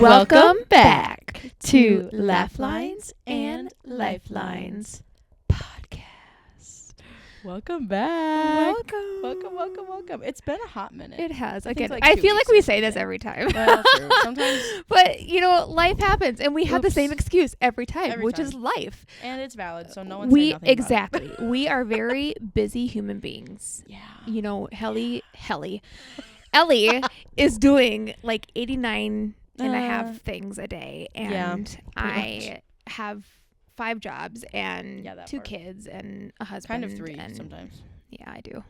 Welcome back to LaughLines and LifeLines Podcast. Welcome back. Welcome. It's been a hot minute. It has. think Again, like I 2 feel like weeks we or say this something. every time. Well, true. Sometimes, But, life happens and we have the same Oops. excuse every time, Every which time. is life. and it's valid, so no one's saying nothing Exactly. We are very busy human beings. About it. Yeah. Elly is doing like 89 and a Uh, half things a day, and pretty I have 5 jobs and Yeah, that 2 part. kids and a husband. Kind of 3 and sometimes. Yeah, I do.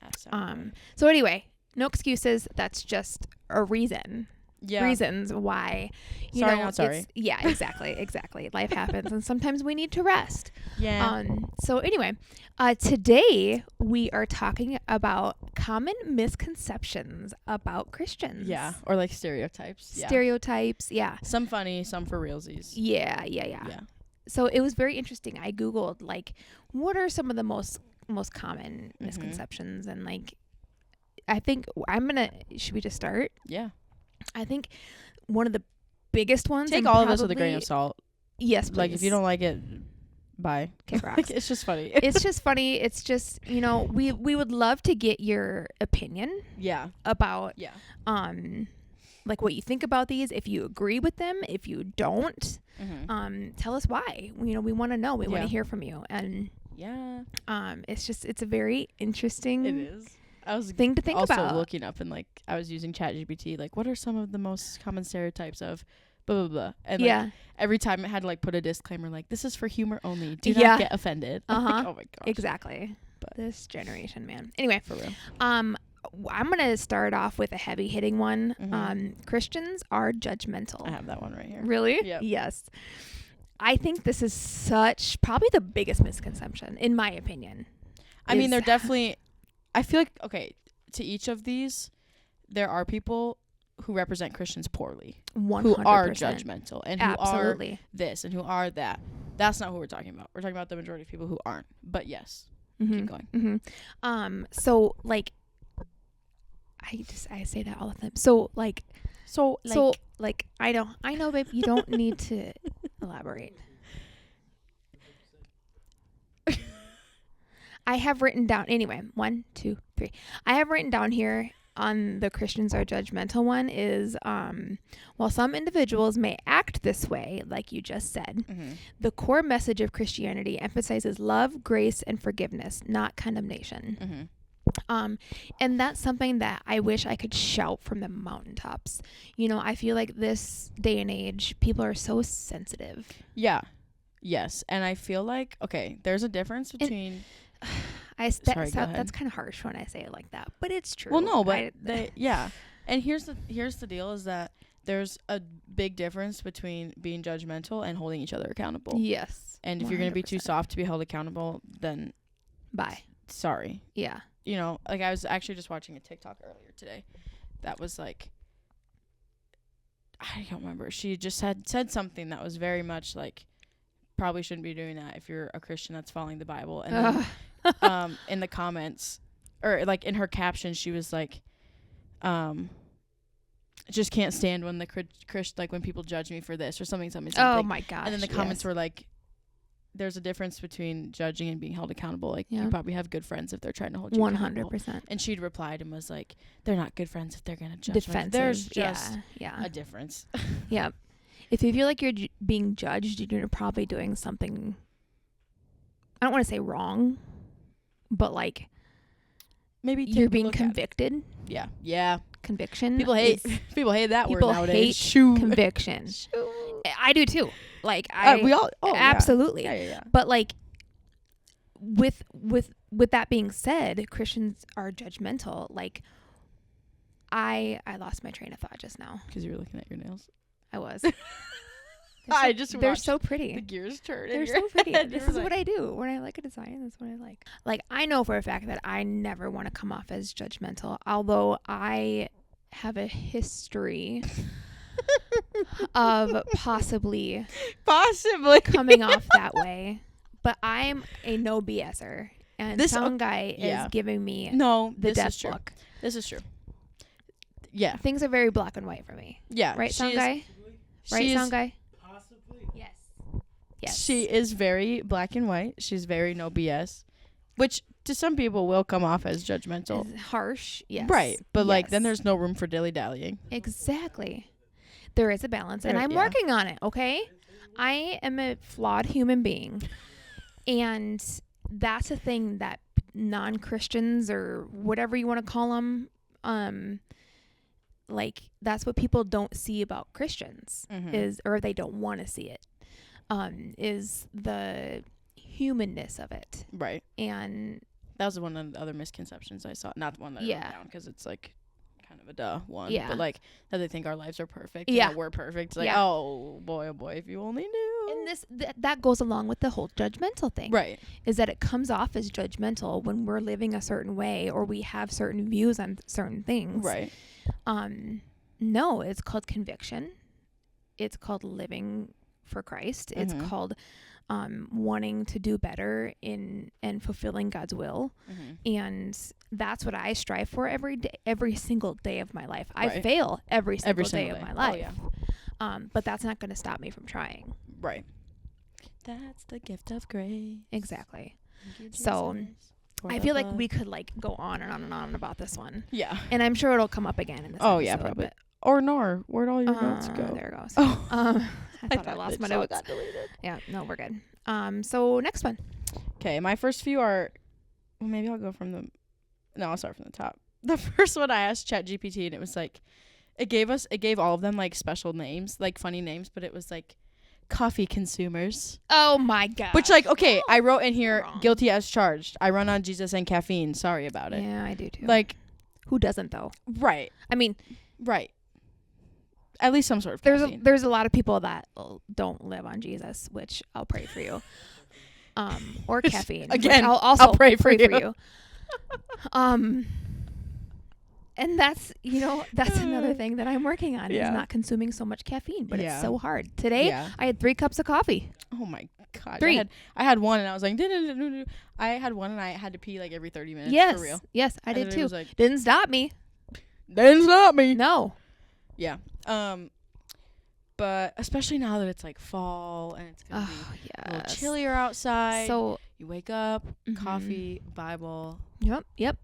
That's sad. So anyway, no excuses. That's just a reason. Yeah. Reasons why. Sorry, not sorry. Yeah, exactly. Life happens, and sometimes we need to rest. Yeah. So anyway, today we are talking about common misconceptions about Christians. Yeah. Or like stereotypes. Yeah. Stereotypes. Yeah. Some funny, some for realsies. Yeah. So it was very interesting. I Googled like, what are some of the most common misconceptions, and like, I think should we just start? Yeah. I think one of the biggest ones. Take and all of this with a grain probably- of salt. Yes, please. Like, if you don't like it, bye. Kick rocks. Like, it's just funny. It's just funny. It's just, we would love to get your opinion Yeah. about Yeah. like what you think about these, if you agree with them, if you don't, tell us why. We want to know. We want Yeah. to hear from you. And Yeah. it's a very interesting It is. I was thing to think also about. looking up, and like I was using ChatGPT, like what are some of the most common stereotypes of blah blah blah, and like, Yeah. every time it had to like put a disclaimer like this is for humor only, do Yeah. not get offended. I'm like, oh my gosh. Exactly. But- This generation, man. Anyway, For real. I'm gonna start off with a heavy hitting one. Mhm. Christians are judgmental. I have that one right here. Really? Yep. Yes. I think this is probably the biggest misconception, in my opinion. I mean, is- they're definitely, I feel like, okay, to each of these, there are people who represent Christians poorly, 100%. who are judgmental, and who are Absolutely. this, and who are that. That's not who we're talking about. We're talking about the majority of people who aren't. But yes, keep going. So like, I say that all the time. So like, I know, babe, you don't need to elaborate. I have written down, anyway, 1, 2, 3. I have written down here on the Christians are judgmental one is, while some individuals may act this way, like you just said, the core message of Christianity emphasizes love, grace, and forgiveness, not condemnation. And that's something that I wish I could shout from the mountaintops. I feel like this day and age, people are so sensitive. Yeah. Yes. And I feel like, okay, there's a difference between... Sorry, go ahead. That's kind of harsh when I say it like that, but it's true. Well, no, but yeah. And here's the deal is that there's a big difference between being judgmental and holding each other accountable. Yes. And if you're going to be too 100%. soft to be held accountable, then Bye. sorry. Yeah. Like I was actually just watching a TikTok earlier today that was like, I don't remember. She just said something that was very much like, probably shouldn't be doing that if you're a Christian that's following the Bible. And then, in the comments, or like in her caption, she was like, just can't stand when the like when people judge me for this or something. Oh my gosh. And then the comments were like, there's a difference between judging and being held accountable. Like, Yeah. you probably have good friends if they're trying to hold you accountable. 100%. And she'd replied and was like, they're not good friends if they're going to judge. Defensive. There's just yeah. a difference. Yeah. If you feel like you're being judged, you're probably doing something, I don't want to say wrong, but like, Maybe you're being convicted. Yeah. Yeah. Conviction. People hate that word people nowadays. hate conviction. I do too. Like We all absolutely. Yeah. But like, with that being said, Christians are judgmental. Like, I lost my train of thought just now. Because you were looking at your nails. I was. They're watched so pretty. the gears turn. They're so pretty. This is what I do when I like a design. That's what I like. Like, I know for a fact that I never want to come off as judgmental, although I have a history of possibly coming off that way. But I'm a no BSer, and some guy is giving me the death is true. look. This is true. Yeah. Things are very black and white for me. Yeah. Right, sound guy? Right, sound guy? Possibly. Yes. Yes. She is very black and white. She's very no BS, which to some people will come off as judgmental. Is harsh. Yes. Right. But like then Yes. there's no room for dilly-dallying. Exactly. There is a balance, and There- I'm yeah. working on it, okay? I am a flawed human being, and that's a thing that non-Christians or whatever you want to call them, like that's what people don't see about Christians is, or they don't want to see it, is the humanness of it. Right. And That was one of the other misconceptions I saw. Not the one that I Yeah. wrote down because it's like kind of a duh one. Yeah. But like that they think our lives are perfect. Yeah. And that we're perfect. It's like, Yeah. oh boy, if you only knew. and this that goes along with the whole judgmental thing. Right. Is that it comes off as judgmental when we're living a certain way or we have certain views on certain things. Right. No, it's called conviction. It's called living for Christ. It's Mhm. called wanting to do better in and fulfilling God's will. And that's what I strive for every day, every single day of my life. I Right. fail every single day single of day. my Oh, life. yeah. But that's not going to stop me from trying. Right. That's the gift of grace. Exactly. Thank you, So, Jesus, for I the feel like blood. we could like go on and on and on about this one. Yeah. And I'm sure it'll come up again in this Oh, yeah, episode, probably. but, Or nor. Where'd all your notes go? There it goes. Oh. I thought I lost my notes. Got deleted. Yeah, no, we're good. So next one. Okay, my first few are. Well, maybe I'll go from the. No, I'll start from the top. The first one I asked ChatGPT, and it was like, it gave all of them like special names, like funny names, but it was like, coffee consumers. Oh my god. Which like, okay, I wrote in here, Wrong. guilty as charged. I run on Jesus and caffeine. Sorry about it. Yeah, I do too. Like, who doesn't though? right, I mean, right. At least some sort of caffeine. there's a lot of people that don't live on Jesus, which I'll pray for you. Or caffeine. which Again, I'll also I'll pray for you. And that's another thing that I'm working on Yeah. is not consuming so much caffeine, but Yeah. it's so hard. Today Yeah. I had 3 cups of coffee. Oh my god. 3. I had one and I was like, I had one and I had to pee like every 30 minutes. Yes. For real. Yes, I did And it too. was like, Didn't stop me. didn't stop me. No. Yeah. But especially now that it's like fall and it's gonna Oh, be a little yes. chillier outside. So, you wake up, mhm. coffee, Bible. Yep.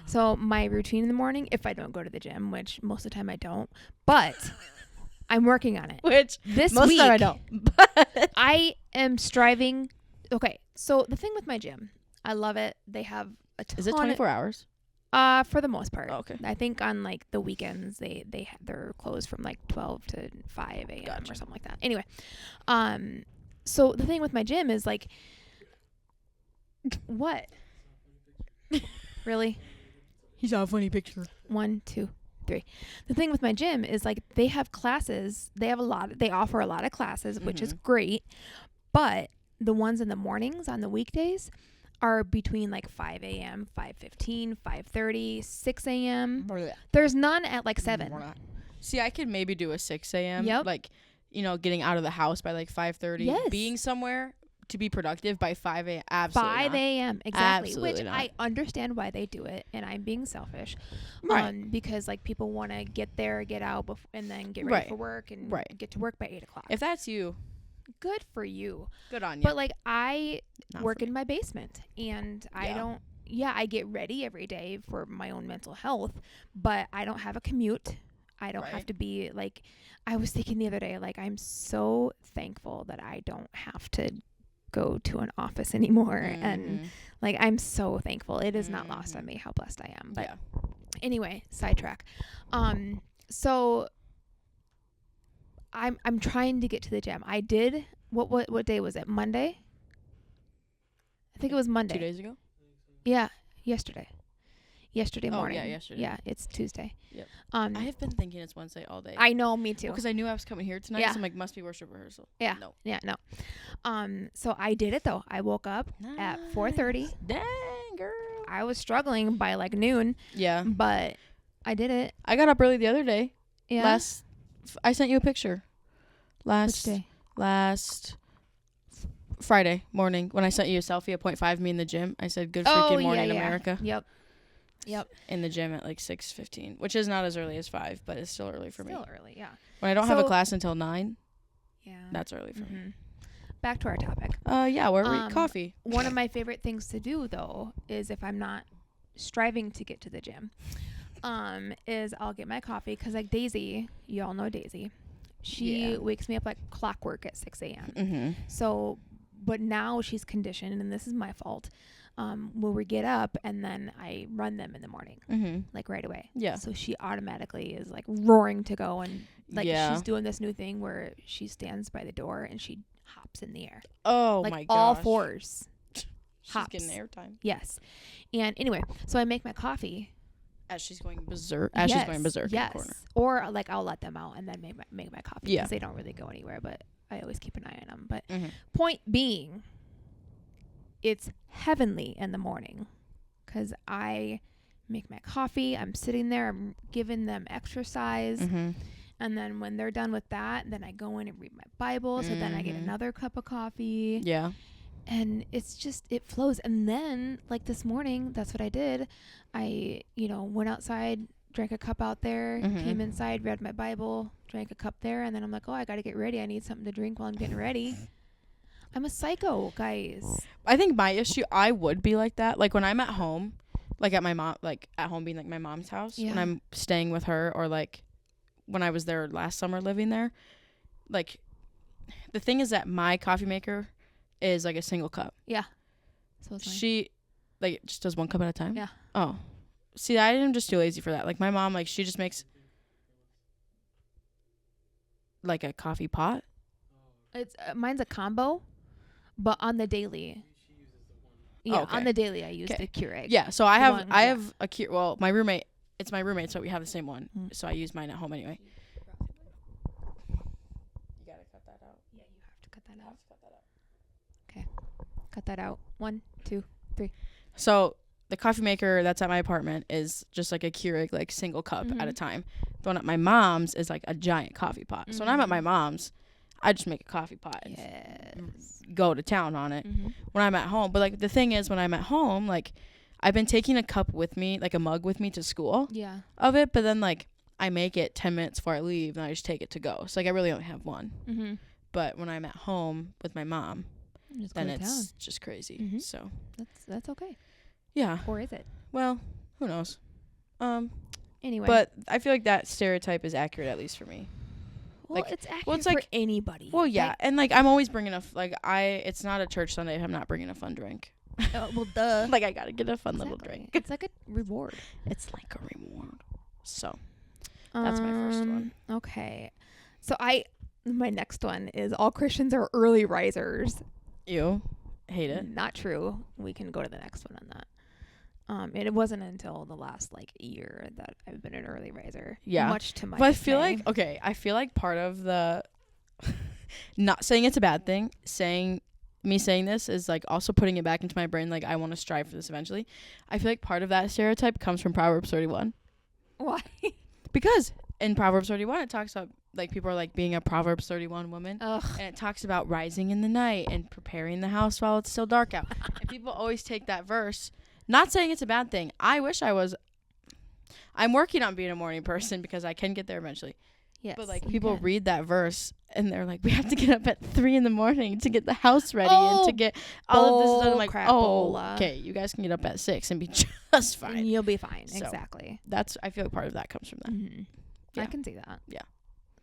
So my routine in the morning, if I don't go to the gym, which most of the time I don't, but I'm working on it. Which This most week, of the time I don't. But I am striving. Okay, so the thing with my gym, I love it. They have a ton. is it 24 hours? For the most part. Oh, okay. I think on like the weekends they're closed from like 12 to 5 a.m. Gotcha. or something like that. Anyway, so the thing with my gym is like, what? Really? He saw a funny picture. 1, 2, 3. The thing with my gym is like they have classes. They offer a lot of classes, which is great. But the ones in the mornings on the weekdays are between like 5 a.m., 5:15, 5:30, 6 a.m. There's none at like 7. See, I could maybe do a 6 a.m. Yep. Like, getting out of the house by like 5:30. Yes. Being somewhere to be productive by 5 a.m. Absolutely 5 not. a.m. Exactly. Absolutely Which not. I understand why they do it, and I'm being selfish. Right. Because like people want to get there, get out, and then get ready Right. for work and Right. get to work by 8 o'clock. If that's you, Good for you. good on you. But like I Not work for in my basement, and I get ready every day for my own mental health, but I don't have a commute. I don't have Right. to be like, I was thinking the other day, like I'm so thankful that I don't have to go to an office anymore. And like, I'm so thankful. It is not lost on me how blessed I am. But yeah. anyway, sidetrack. So I'm trying to get to the gym. I did, what day was it? Monday? I think it was Monday. 2 days ago? Yeah, yesterday Oh, morning. yeah, yesterday. Yeah, it's Tuesday. Yep. I I have been thinking it's Wednesday all day. I know, me too. Because I knew I was coming here tonight, Yeah. so I'm like, must be worship rehearsal. Yeah. No. Yeah, no. So I did it though. I woke up at 4:30. Dang, girl. I was struggling by like noon, Yeah. but I did it. I got up early the other day. Yeah. I sent you a picture. Which day? Last Friday morning when I sent you a selfie at 0.5 me in the gym. I said, good freaking morning, yeah. America. Yep. Yep. In the gym at like 6:15, which is not as early as 5, but it's still early for me. Still early, yeah. When I don't have a class until 9, yeah, that's early for me. Back to our topic. Yeah, where we coffee. One of my favorite things to do though is if I'm not striving to get to the gym, is I'll get my coffee because like Daisy, you all know Daisy, she wakes me up like clockwork at 6 a.m. So, but now she's conditioned, and this is my fault. Where we get up and then I run them in the morning, like right away. Yeah. So she automatically is like roaring to go, and like she's doing this new thing where she stands by the door and she hops in the air. Oh like my gosh. All fours. She's getting airtime. Yes. And anyway, so I make my coffee. As she's going berserk. Yes. In the corner. Or like I'll let them out and then make my coffee because they don't really go anywhere, but I always keep an eye on them. But point being, it's heavenly in the morning because I make my coffee. I'm sitting there. I'm giving them exercise. And then when they're done with that, then I go in and read my Bible. So then I get another cup of coffee. Yeah. And it's just, it flows. And then like this morning, that's what I did. I, went outside, drank a cup out there, came inside, read my Bible, drank a cup there. And then I'm like, oh, I got to get ready. I need something to drink while I'm getting ready. I'm a psycho, guys. I think my issue, I would be like that. Like when I'm at home, like at my mom, like at home being like my mom's house, when I'm staying with her, or like when I was there last summer living there, like the thing is that my coffee maker is like a single cup. Yeah. So she like just does one cup at a time. Yeah. Oh, see, I am just too lazy for that. Like my mom, like she just makes like a coffee pot. It's mine's a combo. But on the daily, on the daily, I use the Keurig. Yeah, so I have a Keurig. Well, it's my roommate, so we have the same one. So I use mine at home anyway. You gotta cut that out. Yeah, you have to cut that out. Okay, cut that out. 1, 2, 3. So the coffee maker that's at my apartment is just like a Keurig, like single cup at a time. The one at my mom's is like a giant coffee pot. So when I'm at my mom's, I just make a coffee pot and go to town on it when I'm at home. But like the thing is, when I'm at home, like I've been taking a cup with me, like a mug with me to school of it. But then like I make it 10 minutes before I leave and I just take it to go. So like I really only have one. But when I'm at home with my mom, then it's just crazy. So that's okay. Yeah. Or is it? Well, who knows? Anyway. But I feel like that stereotype is accurate, at least for me. Well, it's accurate for anybody. Well, yeah. And, like, I'm always bringing it's not a church Sunday if I'm not bringing a fun drink. Well, duh. Like, I got to get a fun little drink. It's like a reward. It's like a reward. So, that's my first one. Okay. So, my next one is all Christians are early risers. Ew. Hate it. Not true. We can go to the next one on that. It wasn't until the last year that I've been an early riser. Yeah. Much to my But I feel like part of the not saying it's a bad thing, saying this is like also putting it back into my brain, like I want to strive for this eventually. I feel like part of that stereotype comes from Proverbs 31. Why? Because in Proverbs 31 it talks about like people are like being a Proverbs 31 woman. Ugh. And it talks about rising in the night and preparing the house while it's still dark out. And people always take that verse. Not saying it's a bad thing. I wish I was. I'm working on being a morning person because I can get there eventually. Yes. But like people read that verse and they're like, we have to get up at 3 a.m. to get the house ready and to get all of this done. I'm like, okay, you guys can get up at 6 and be just fine. And you'll be fine. So exactly. I feel like part of that comes from that. Yeah. I can see that. Yeah.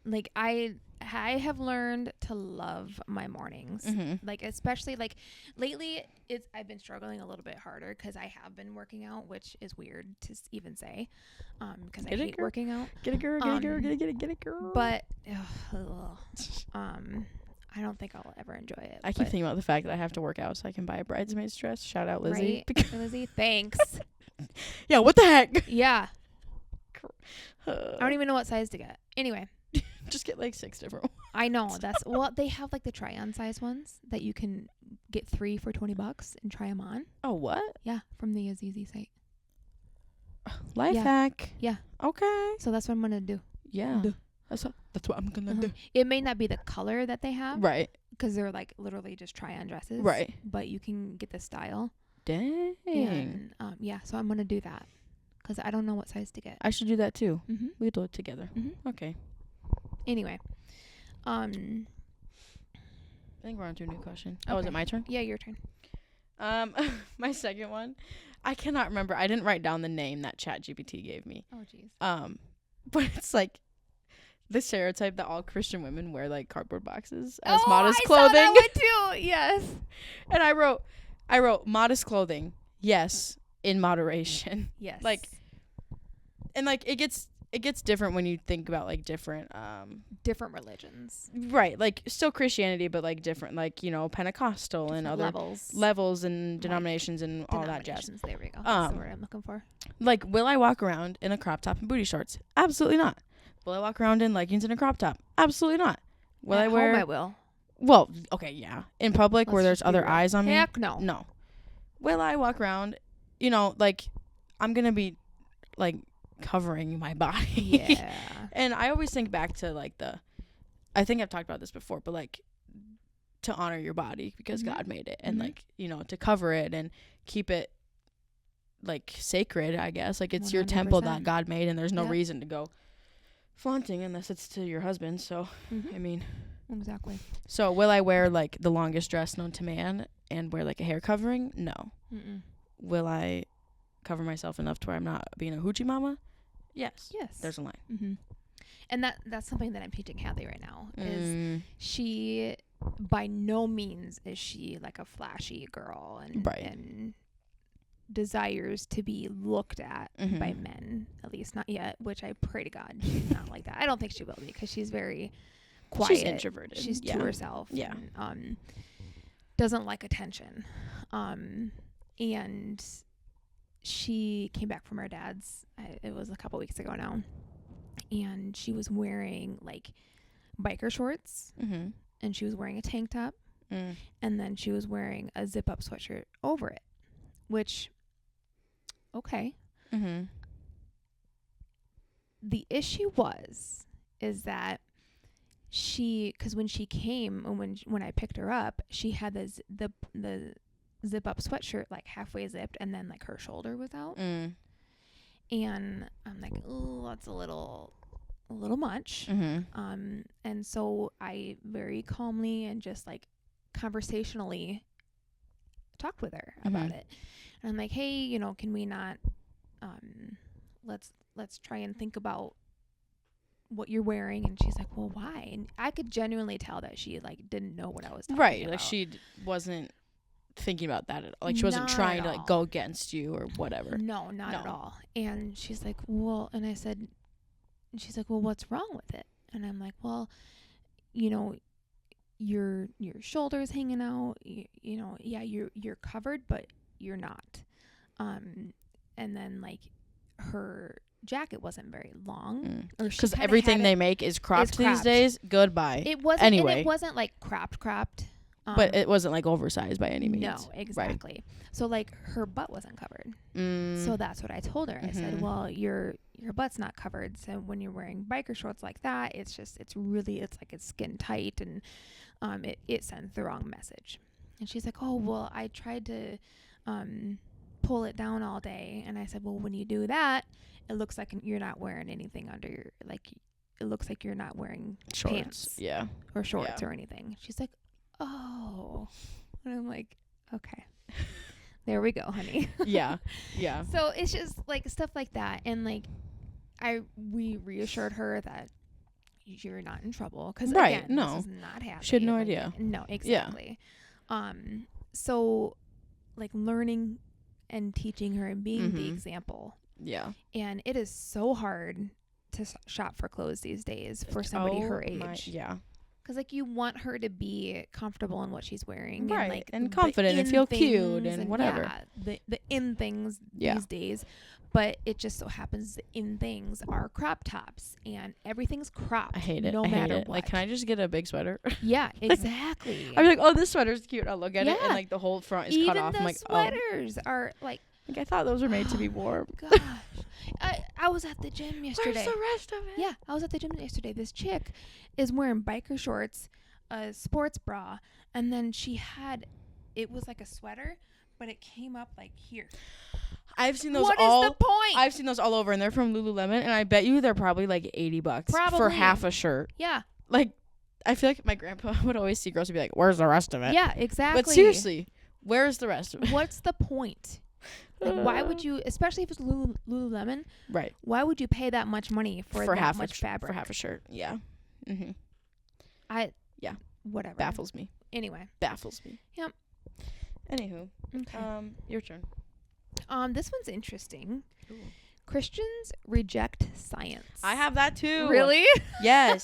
Like I have learned to love my mornings. Like especially like lately I've been struggling a little bit harder because I have been working out, which is weird to even say because I hate working out. Get a girl, get a girl. But I don't think I'll ever enjoy it. I keep thinking about the fact that I have to work out so I can buy a bridesmaid's dress. Shout out Lizzie. Right? Lizzie, thanks. Yeah, what the heck? Yeah. I don't even know what size to get. Anyway. Just get like 6 different ones. I know. They have like the try-on size ones that you can get 3 for $20 and try them on. Oh, what? Yeah, from the Azizi site. Life hack. Yeah. Okay. So that's what I'm gonna do. Yeah. That's what I'm gonna do. It may not be the color that they have. Right. Because they're like literally just try-on dresses. Right. But you can get the style. Dang. And so I'm gonna do that. because I don't know what size to get. I should do that too. Mm-hmm. We do it together. Mm-hmm. Okay. Anyway. I think we're on to a new question. Okay. Oh, is it my turn? Yeah, your turn. My second one. I cannot remember. I didn't write down the name that ChatGPT gave me. Oh, jeez. But it's like the stereotype that all Christian women wear like cardboard boxes as modest clothing. I saw that one too. Yes. And I wrote modest clothing. Yes, in moderation. Yes. Like, and like it gets different when you think about like different religions. Right, like still Christianity, but like different, like, you know, Pentecostal different and other levels and denominations and all that jazz. There we go. That's the word I'm looking for. Like, will I walk around in a crop top and booty shorts? Absolutely not. Will I walk around in leggings and a crop top? Absolutely not. Will I wear? Home I will. Well, okay, yeah. In public where there's other eyes on me? Heck no. No. Will I walk around, you know, like, I'm going to be, like, covering my body. Yeah. And I always think back to, like, I think I've talked about this before, but, like, to honor your body because God made it. And, like, you know, to cover it and keep it, like, sacred, I guess. Like, it's 100%. Your temple that God made, and there's no reason to go flaunting unless it's to your husband. So, I mean. Exactly. So, will I wear, like, the longest dress known to man and wear, like, a hair covering? No. Mm-mm. Will I cover myself enough to where I'm not being a hoochie mama? Yes. There's a line. Mm-hmm. And that's something that I'm teaching Hadley right now. Is she, by no means is she, like, a flashy girl and desires to be looked at by men, at least not yet, which I pray to God she's not like that. I don't think she will be because she's very quiet. She's introverted. She's to herself. Yeah. And, doesn't like attention. And she came back from her dad's, it was a couple weeks ago now, and she was wearing, like, biker shorts, and she was wearing a tank top, and then she was wearing a zip-up sweatshirt over it, which, okay. The issue is that because when she came, when I picked her up, she had the zip up sweatshirt, like, halfway zipped, and then, like, her shoulder was out. And I'm like, oh, that's a little much. And so I very calmly and just, like, conversationally talked with her about it. And I'm like, hey, you know, can we not let's try and think about what you're wearing. And she's like, well, why? And I could genuinely tell that she, like, didn't know what I was talking about. Right, like, she wasn't thinking about that at all. Like, she wasn't trying to, like, go against you or whatever. No, not at all. And she's like, well, and she's like, well, what's wrong with it? And I'm like, well, you know, your shoulders hanging out, you know, yeah, you're covered, but you're not. And then, like, her jacket wasn't very long, because everything they make is cropped these days. Goodbye. It wasn't. Anyway, and it wasn't, like, cropped. But it wasn't, like, oversized by any means. No, exactly. Right. So, like, her butt wasn't covered. So that's what I told her. I said, well, your butt's not covered. So when you're wearing biker shorts like that, it's like it's skin tight, and it sends the wrong message. And she's like, oh, well, I tried to pull it down all day. And I said, well, when you do that, it looks like you're not wearing anything under your, like, it looks like you're not wearing shorts. Pants. Yeah. Or shorts or anything. She's like, oh. And I'm like, okay. There we go, honey. Yeah. So it's just, like, stuff like that. And, like, we reassured her that you're not in trouble. Because, again, this is not happening. She had no idea. No, exactly. Yeah. So, like, learning and teaching her and being the example. Yeah. And it is so hard to shop for clothes these days for somebody her age. Yeah. Because, like, you want her to be comfortable in what she's wearing. Right. And, like, and confident and feel cute and whatever. Yeah, the in things these days. But it just so happens the in things are crop tops. And everything's cropped. I hate it. No matter what. Like, can I just get a big sweater? Yeah, exactly. I'm like, oh, this sweater's cute. I'll look at it. And, like, the whole front is cut off. I'm like, sweaters are, like I thought those were made to be warm. Gosh. I was at the gym yesterday. Where's the rest of it? Yeah, I was at the gym yesterday. This chick is wearing biker shorts, a sports bra, and then it was like a sweater, but it came up like here. I've seen those What all. is the point? I've seen those all over, and they're from Lululemon, and I bet you they're probably like $80 for Probably. half a shirt. Yeah. Like, I feel like my grandpa would always see girls and be like, "Where's the rest of it?" Yeah, exactly. But seriously, where's the rest of it? What's the point? Like, why would you, especially if it's Lululemon, Right. why would you pay that much money for that half much fabric? For half a shirt. Yeah. Mm-hmm. Yeah. Whatever. Baffles me. Anyway. Baffles me. Yep. Anywho. Okay. Your turn. This one's interesting. Ooh. Christians reject science. I have that too. Really? Yes.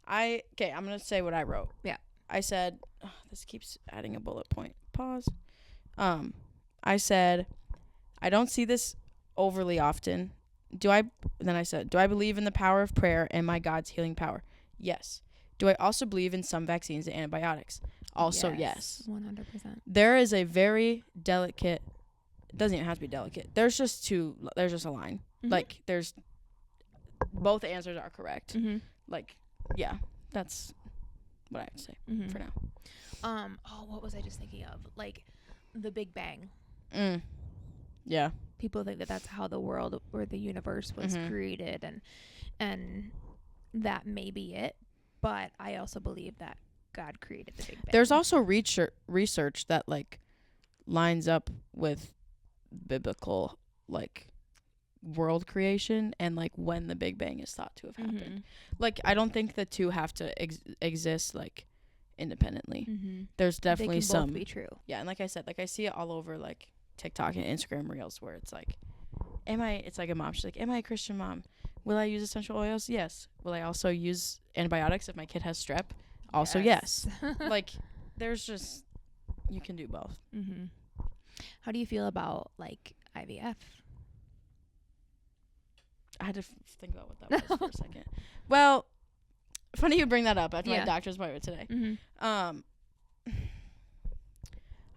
I'm going to say what I wrote. Yeah. I said, this keeps adding a bullet point. Pause. I said, I don't see this overly often. Then I said, do I believe in the power of prayer and my God's healing power? Yes. Do I also believe in some vaccines and antibiotics? Also, yes. 100%. There is a very delicate, it doesn't even have to be delicate. There's just a line. Mm-hmm. Like, both answers are correct. Mm-hmm. Like, yeah, that's what I have to say for now. What was I just thinking of? Like, the Big Bang. Yeah. People think that that's how the world or the universe was created, and that may be it. But I also believe that God created the Big Bang. There's also research that, like, lines up with biblical, like, world creation and, like, when the Big Bang is thought to have happened. Like, I don't think the two have to exist, like, independently. There's definitely they can both be true. Yeah, and like I said, like, I see it all over, like, TikTok and Instagram Reels where it's like, it's like a mom. She's like, am I a Christian mom? Will I use essential oils? Yes. Will I also use antibiotics if my kid has strep? Also, yes. Like, there's just, you can do both. How do you feel about, like, IVF? I had to think about what that was for a second. Well, funny you bring that up after my doctor's appointment today.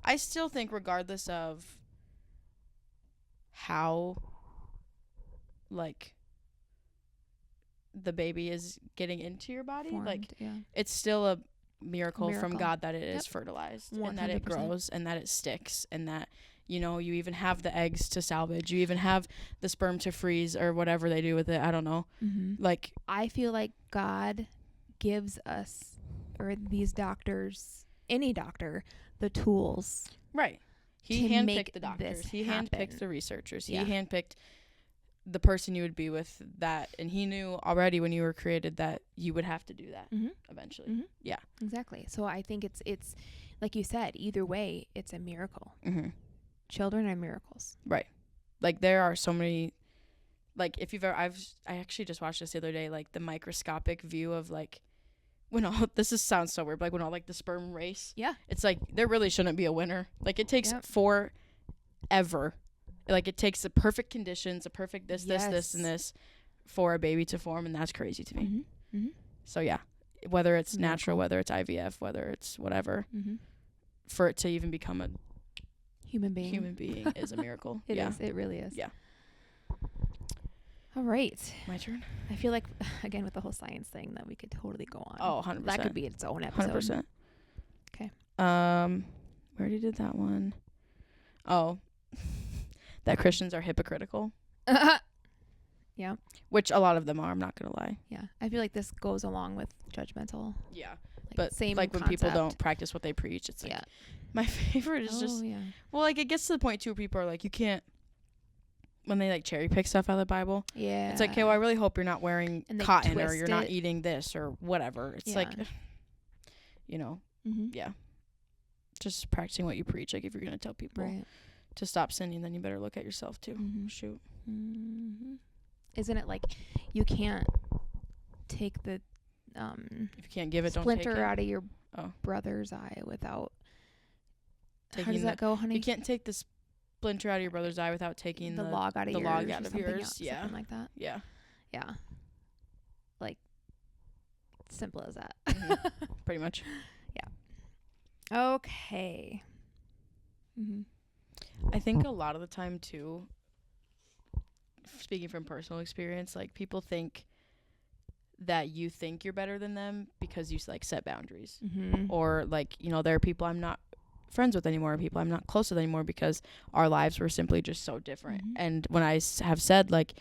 I still think, regardless of how, like, the baby is getting into your body, like, it's still a miracle from God that it is fertilized 100%. And that it grows and that it sticks and that, you know, you even have the eggs to salvage, you even have the sperm to freeze or whatever they do with it. I don't know. Like, I feel like God gives us, or these doctors, any doctor, the tools. Right. He handpicked the doctors. He handpicked the researchers. He handpicked the person you would be with that. And he knew already when you were created that you would have to do that eventually. Yeah. Exactly. So I think it's like you said, either way, it's a miracle. Children are miracles. Right. Like, there are so many, like, if you've ever, I actually just watched this the other day, like, the microscopic view of, like, when all, sounds so weird, but, like, when all, like, the sperm race. Yeah. It's like, there really shouldn't be a winner. Like, it takes forever. Like, it takes the perfect conditions, a perfect this, and this for a baby to form, and that's crazy to me. So, yeah, whether it's natural, whether it's IVF, whether it's whatever, for it to even become a human being is a miracle. It is. It really is. Yeah. All right. My turn. I feel like, again, with the whole science thing, that we could totally go on. Oh, 100%. That could be its own episode. 100%. Okay. We already did that one. Oh. That Christians are hypocritical. Yeah. Which a lot of them are, I'm not going to lie. Yeah. I feel like this goes along with judgmental. Yeah. Like, but same like concept. when people don't practice what they preach, it's like, my favorite is well, like, it gets to the point too where people are like, you can't, when they like cherry pick stuff out of the Bible. Yeah. It's like, okay, well, I really hope you're not wearing cotton or you're not eating this or whatever. It's like, you know, yeah. Just practicing what you preach. Like, if you're going to tell people to stop sinning, then you better look at yourself too. Shoot. Isn't it like you can't take the if you can't give it, splinter don't take out of your brother's eye without taking how does that go, honey? You can't take the splinter out of your brother's eye without taking the log out of yours. Yeah. Something like that. Yeah. Yeah. Like, simple as that. Pretty much. Yeah. Okay. I think a lot of the time too, speaking from personal experience, like, people think that you think you're better than them because you like set boundaries, or like, you know, there are people I'm not friends with anymore, people I'm not close with anymore, because our lives were simply just so different. Mm-hmm. And when I have said, like,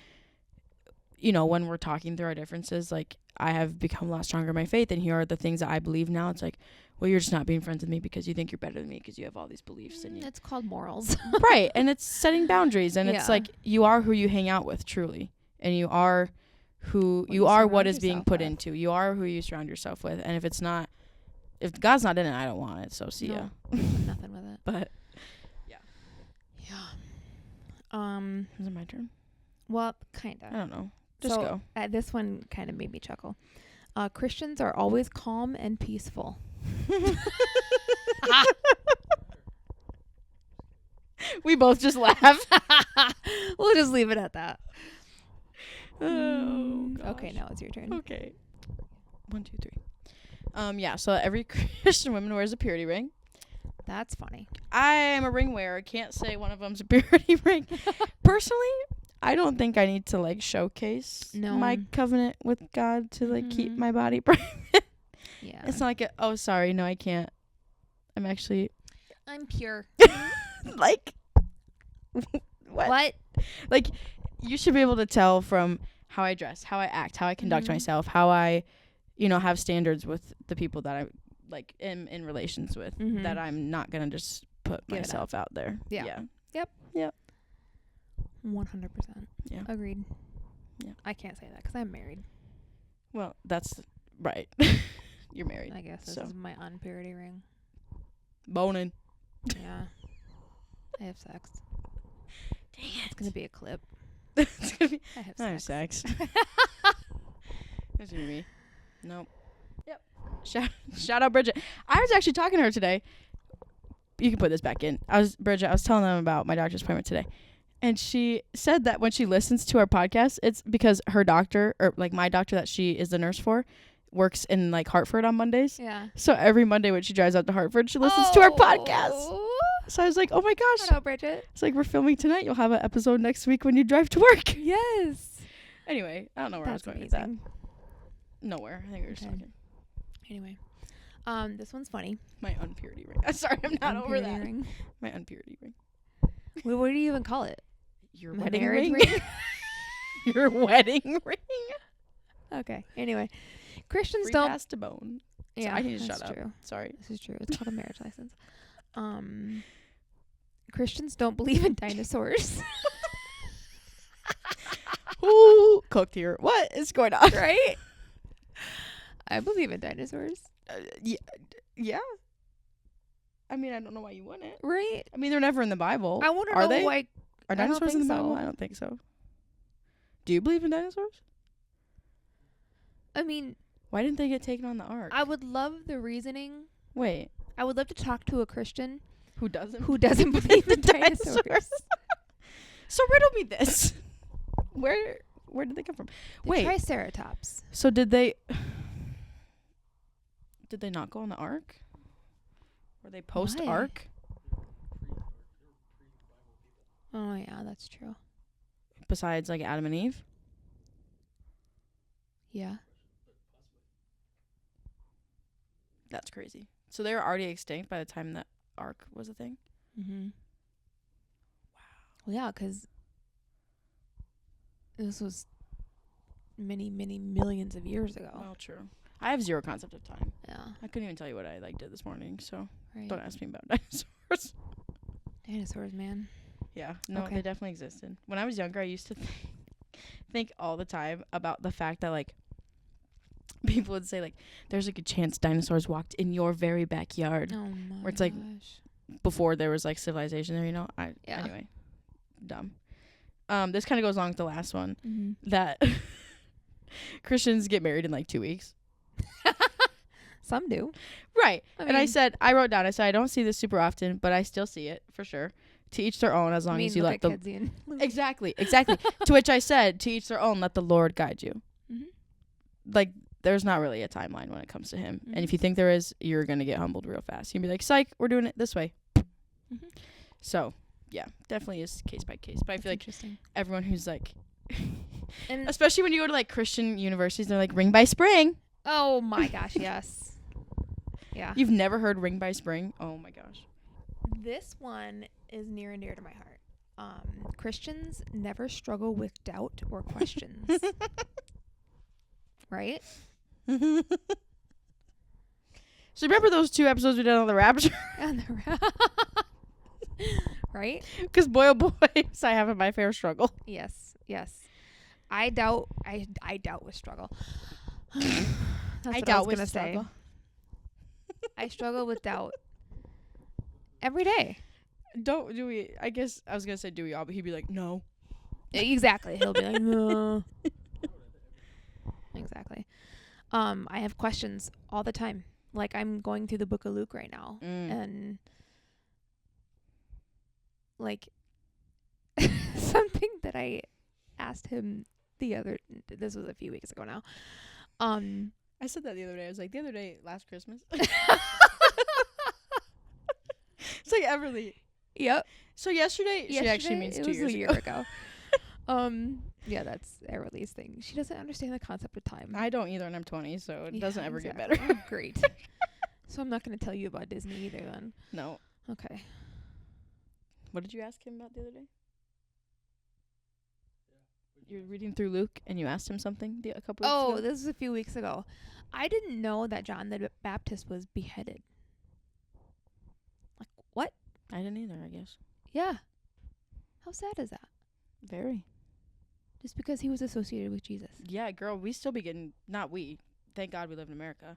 you know, when we're talking through our differences, like, I have become a lot stronger in my faith, and here are the things that I believe now. It's like, well, you're just not being friends with me because you think you're better than me because you have all these beliefs in you. It's called morals. Right. And it's setting boundaries, and it's Yeah. like, you are who you hang out with, truly. And you are who What you you are, what surround is being yourself put with. into. You are who you surround yourself with. And if God's not in it, I don't want it. So see ya. No, nothing with it. But Yeah. is it my turn? Well, kind of. I don't know. Just So, go. This one kind of made me chuckle. Christians are always calm and peaceful. We both just laugh. We'll just leave it at that. Oh, Okay, gosh. now it's your turn. Okay. 1, 2, 3. Yeah, so every Christian woman wears a purity ring. That's funny. I am a ring wearer. Can't say one of them's a purity ring. Personally, I don't think I need to, like, showcase my covenant with God to, like, keep my body private. Yeah. It's not like, oh, sorry, no, I can't. I'm pure. like, what? Like, you should be able to tell from how I dress, how I act, how I conduct myself, how I, you know, have standards with the people that I, like, am in relations with, that I'm not going to just put Give it myself out there. Yeah. Yep. 100%. Yeah. Agreed. Yeah. I can't say that because I'm married. Well, that's right. You're married. I guess this so. is my unpurity ring. Boning. Yeah. I have sex. Dang It's going to be a clip. It's gonna be. I have I have sex. sex. That's gonna be me. Nope. Yep. Shout out Bridget. I was actually talking to her today. You can put this back in. I was telling them about my doctor's appointment today, and she said that when she listens to our podcast, it's because her doctor, or like my doctor that she is the nurse for, works in like Hartford on Mondays. Yeah. So every Monday when she drives out to Hartford, she listens to our podcast. So I was like, oh my gosh. Hello, Bridget. It's like, we're filming tonight. You'll have an episode next week when you drive to work. Yes. Anyway, I don't know where I was going with that. Nowhere. I think we were just talking. Anyway. This one's funny. My unpurity ring. I'm sorry, I'm not over that. Ring. My unpurity ring. Wait, what do you even call it? Your My wedding marriage ring? Your wedding ring? Okay. Anyway. Christians Free don't... pass to bone. Yeah, I need to that's shut true. up. Sorry. This is true. It's called a marriage license. Christians don't believe in dinosaurs. Ooh, cooked here. What is going on? Right? I believe in dinosaurs. Yeah. I mean, I don't know why you wouldn't. Right? I mean, they're never in the Bible. I want to Are know they? why. Are I don't dinosaurs in think the Bible? so. I don't think so. Do you believe in dinosaurs? I mean, Why didn't they get taken on the ark? I would love the reasoning. Wait. I would love to talk to a Christian Who doesn't believe in dinosaurs. So riddle me this. Where did they come from? The Wait. Triceratops. So did they not go on the ark? Were they post Why? ark? Oh, yeah, that's true. Besides like Adam and Eve? Yeah. That's crazy. So they were already extinct by the time that ark was a thing? Mm-hmm. Wow. Well, yeah, because this was many, many millions of years ago. Well, true. I have zero concept of time. Yeah. I couldn't even tell you what I did this morning, so Right. don't ask me about dinosaurs. Dinosaurs, man. Yeah, no, Okay. they definitely existed. When I was younger, I used to think all the time about the fact that, like, people would say, like, there's a good chance dinosaurs walked in your very backyard. Oh, my Where it's like- gosh. Before there was, like, civilization there, you know? Yeah. Anyway, dumb. This kind of goes along with the last one, Mm-hmm. that Christians get married in, like, 2 weeks. Some do. Right. I And I mean- said, I don't see this super often, but I still see it, for sure. To each their own, as long as you let the... Exactly. To which I said, to each their own, let the Lord guide you. Mm-hmm. Like, there's not really a timeline when it comes to him. And if you think there is, you're going to get humbled real fast. You'll be like, psych, we're doing it this way. Mm-hmm. So, yeah, definitely is case by case. But I feel like interesting. everyone who's like... And especially when you go to, like, Christian universities, they're like, ring by spring. oh, my gosh, yes. Yeah. You've never heard ring by spring? Oh, my gosh. This one is near and dear to my heart. Christians never struggle with doubt or questions. Right? So remember those 2 episodes we did on the rapture? Right? Because boy, oh boy, I have my fair struggle. Yes. I doubt with struggle. That's what I was gonna say. I struggle with doubt every day. I guess I was gonna say do we all, but he'd be like, no. Exactly. He'll be like, no. Exactly. I have questions all the time. Like, I'm going through the book of Luke right now, and like something that I asked him this was a few weeks ago now. I said that the other day. I was like, the other day, last Christmas. It's like Everly. Yep. So yesterday she actually means 2 years ago. A year ago. Yeah, that's Everly's thing. She doesn't understand the concept of time. I don't either, and I'm 20, so it doesn't ever get better. Great. So I'm not going to tell you about Disney either then. No. Okay. What did you ask him about the other day? You were reading through Luke, and you asked him something a couple weeks ago? Oh, this was a few weeks ago. I didn't know that John the Baptist was beheaded. Like, what? I didn't either, I guess. Yeah. How sad is that? Very. Just because he was associated with Jesus. Yeah, girl, we still be getting, not we, thank God we live in America.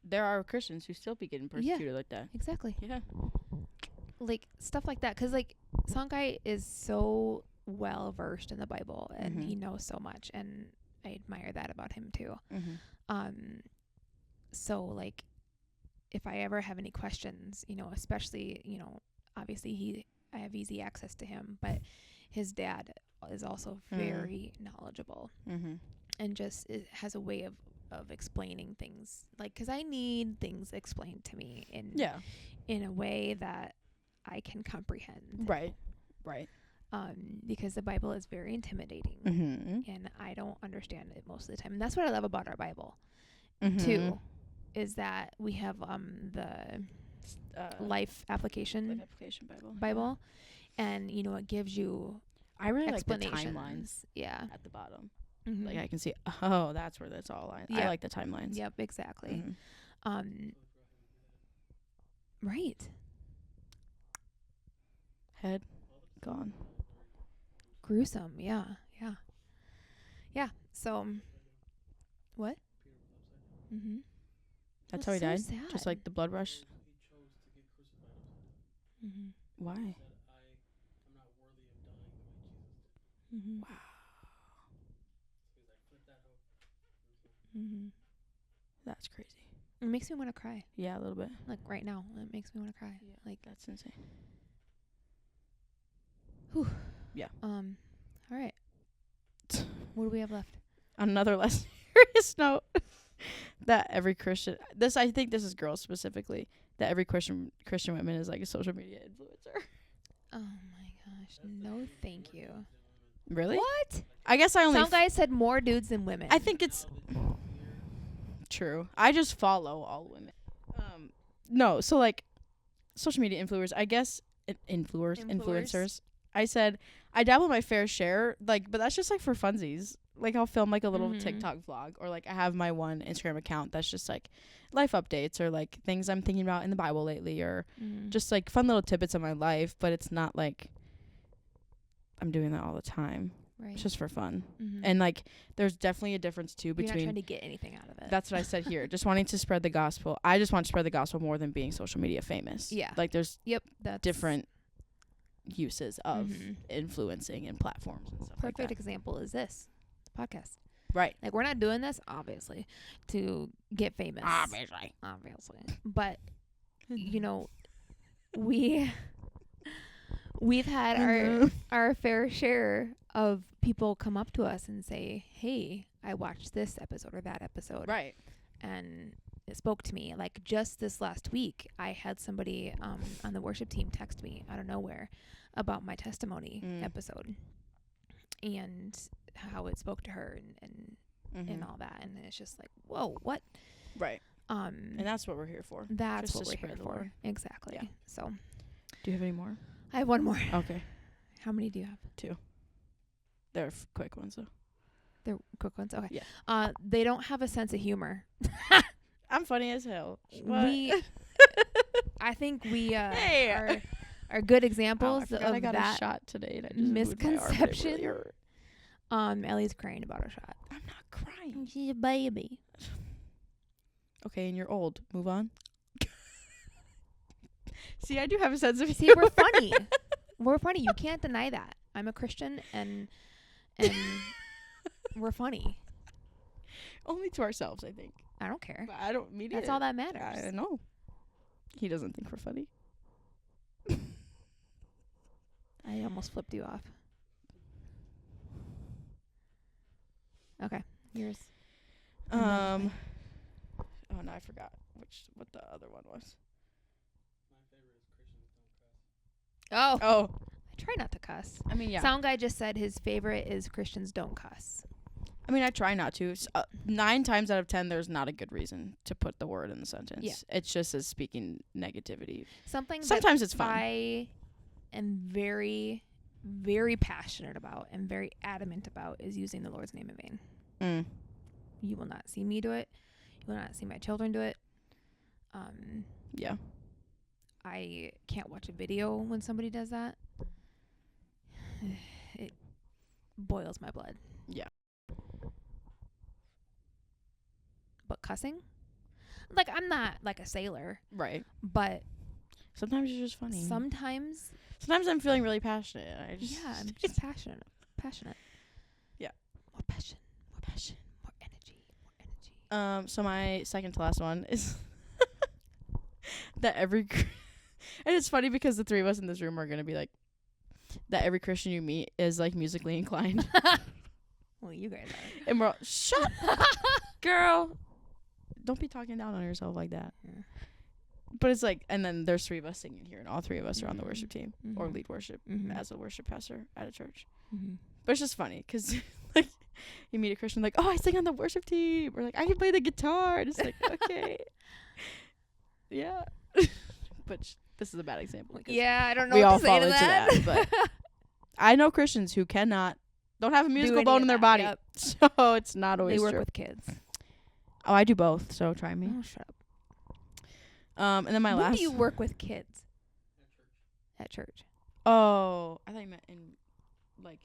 There are Christians who still be getting persecuted like that. Exactly. Yeah. Like, stuff like that. Because, like, Songai is so well versed in the Bible, and he knows so much, and I admire that about him too. So, like, if I ever have any questions, especially, obviously I have easy access to him, but his dad is also very knowledgeable, and just has a way of explaining things, like, because I need things explained to me in a way that I can comprehend. Right. Because the Bible is very intimidating, and I don't understand it most of the time. And that's what I love about our Bible, too, is that we have the life application Bible, and it gives you I really like the explanations. timelines. Yeah, at the bottom, like I can see. Oh, that's where that's all. I like the timelines. Yep, exactly. Right. Head gone. Gruesome. Yeah. So, what? That's how he died. Sad. Just like the blood rush. Why? Wow. That's crazy. It makes me want to cry. Yeah, a little bit. Like right now, it makes me want to cry. Yeah, like that's insane. Whew. Yeah. All right. What do we have left? Another less serious note that every Christian, I think this is girls specifically, that every Christian woman is like a social media influencer. Oh my gosh, no, thank you. Really? What? I guess I only. Some guys said more dudes than women. I think it's true. I just follow all women. No, so like social media influencers. I guess influencers. I said I dabble in my fair share, like, but that's just like for funsies. Like I'll film like a little TikTok vlog, or like I have my one Instagram account that's just like life updates or like things I'm thinking about in the Bible lately, or just like fun little tidbits of my life. But it's not like I'm doing that all the time. Right. It's just for fun. And like there's definitely a difference too between. You're not trying to get anything out of it. That's what I said here. Just wanting to spread the gospel. I just want to spread the gospel more than being social media famous. Yeah. Like there's that's different uses of influencing and platforms and stuff like that. Perfect example is this podcast. Right. Like we're not doing this obviously to get famous. Obviously. But we've had our fair share of people come up to us and say, "Hey, I watched this episode or that episode." Right. And it spoke to me. Like just this last week, I had somebody on the worship team text me out of nowhere about my testimony episode and how it spoke to her and all that. And it's just like, whoa, what? Right. And that's what we're here for. That's what we're here for. Exactly. Yeah. So Do you have any more? I have one more. Okay. How many do you have? 2. They're quick ones though. They're quick ones. Okay. Yeah. They don't have a sense of humor. I'm funny as hell. I think we Hey. are good examples I of got that a shot today and I just misconception. Really hurt. Elly's crying about a shot. I'm not crying. She's a baby. Okay, and you're old. Move on. See, I do have a sense of humor. See, we're funny. We're funny. You can't deny that. I'm a Christian and we're funny. Only to ourselves, I think. I don't care. But I don't. Me neither. That's all that matters. I know. He doesn't think we're funny. I almost flipped you off. Okay, yours. Oh no, I forgot what the other one was. Oh. I try not to cuss. I mean, yeah. Sound guy just said his favorite is Christians don't cuss. I mean, I try not to. 9 times out of 10, there's not a good reason to put the word in the sentence. Yeah. It's just as speaking negativity. Sometimes it's fun. I am very, very passionate about and very adamant about is using the Lord's name in vain. You will not see me do it. You will not see my children do it. Yeah. I can't watch a video when somebody does that. It boils my blood. Yeah. But cussing? Like, I'm not like a sailor. Right. But sometimes you're just funny. Sometimes I'm feeling really passionate. I'm just passionate. Yeah. More passion. More energy. So my second to last one is that and it's funny because the 3 of us in this room are going to be like, that every Christian you meet is like musically inclined. Well, you guys are. And we're all, shut up, girl. Don't be talking down on yourself like that. Yeah. But it's like, and then there's 3 of us singing here, and all 3 of us are on the worship team or lead worship as a worship pastor at a church. But it's just funny because like you meet a Christian like, oh, I sing on the worship team, or like I can play the guitar. And it's like, okay, yeah. But this is a bad example. Yeah, I don't know. We what all to say fall to into that. But I know Christians who don't have a musical bone in their body, so it's not always true. They work true. with kids. Oh, I do both, so try me. Oh, shut up. And then my last. When do you work with kids? At church. Oh, I thought you meant in, like,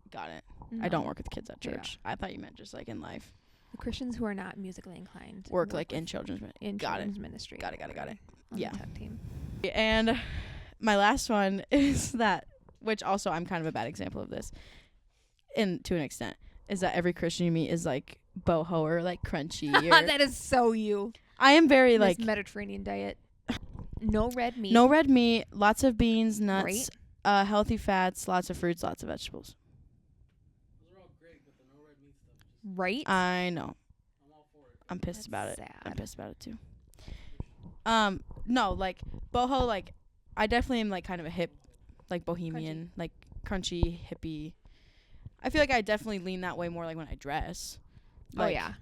got it. No. I don't work with kids at church. Yeah. I thought you meant just like in life. The Christians who are not musically inclined work like in children's ministry. Got it. On Yeah. the tech team. And my last one is that, which also I'm kind of a bad example of this, to an extent, is that every Christian you meet is like boho or like crunchy. That is so you. I am very like Mediterranean diet. No red meat. No red meat. Lots of beans, nuts, healthy fats, lots of fruits, lots of vegetables. Those are all great, but the no red meat stuff. Right? I know. I'm all for it. I'm pissed about it. Sad. I'm pissed about it too. No, like boho, like I definitely am like kind of a hip, like bohemian, like crunchy hippie. I feel like I definitely lean that way more like when I dress. Like, oh yeah.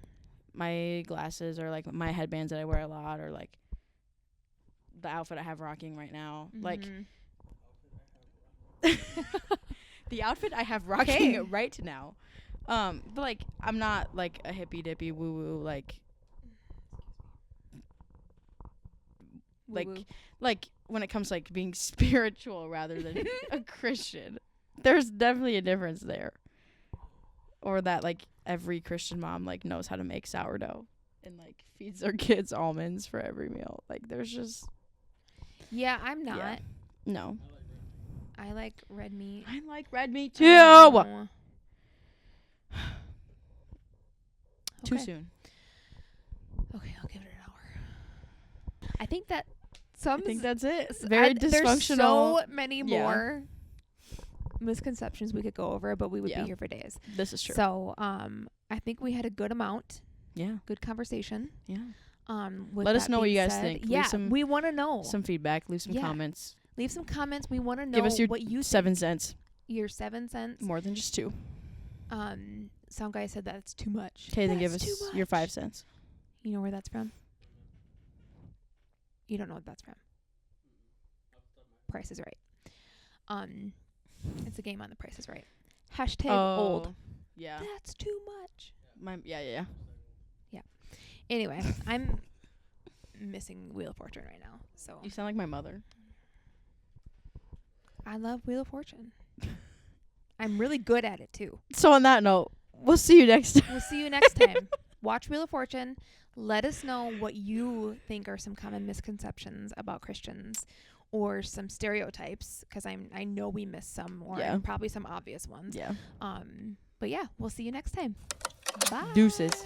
My glasses or like my headbands that I wear a lot, or like the outfit I have rocking right now. Like the outfit I have rocking right now. But like I'm not like a hippy dippy woo woo like like when it comes to like being spiritual rather than a Christian. There's definitely a difference there. Or that like every Christian mom like knows how to make sourdough and like feeds their kids almonds for every meal. Like there's just Yeah, I'm not. Yeah. No. I like red meat. I like red meat too. Too soon. Okay, I'll give it an hour. I think that I think that's it. Very dysfunctional. There's so many more misconceptions we could go over, but we would be here for days. This is true. So, I think we had a good amount. Yeah. Good conversation. Yeah. Let us know what you guys think. Yeah, we want to know. Some feedback. Leave some comments. Leave some comments. We want to know. Give us your what you 7 cents. Your 7 cents. More than just 2. Some guy said that's too much. Okay, then give us your 5 cents. You know where that's from? You don't know what that's from. Price is Right. It's a game on The Price is Right. Hashtag old. Yeah. That's too much. Yeah. Anyway, I'm missing Wheel of Fortune right now. So You sound like my mother. I love Wheel of Fortune. I'm really good at it too. So on that note, we'll see you next time. We'll see you next time. Watch Wheel of Fortune. Let us know what you think are some common misconceptions about Christians or some stereotypes, because I know we missed some, or probably some obvious ones. Yeah. But yeah, we'll see you next time. Bye. Deuces.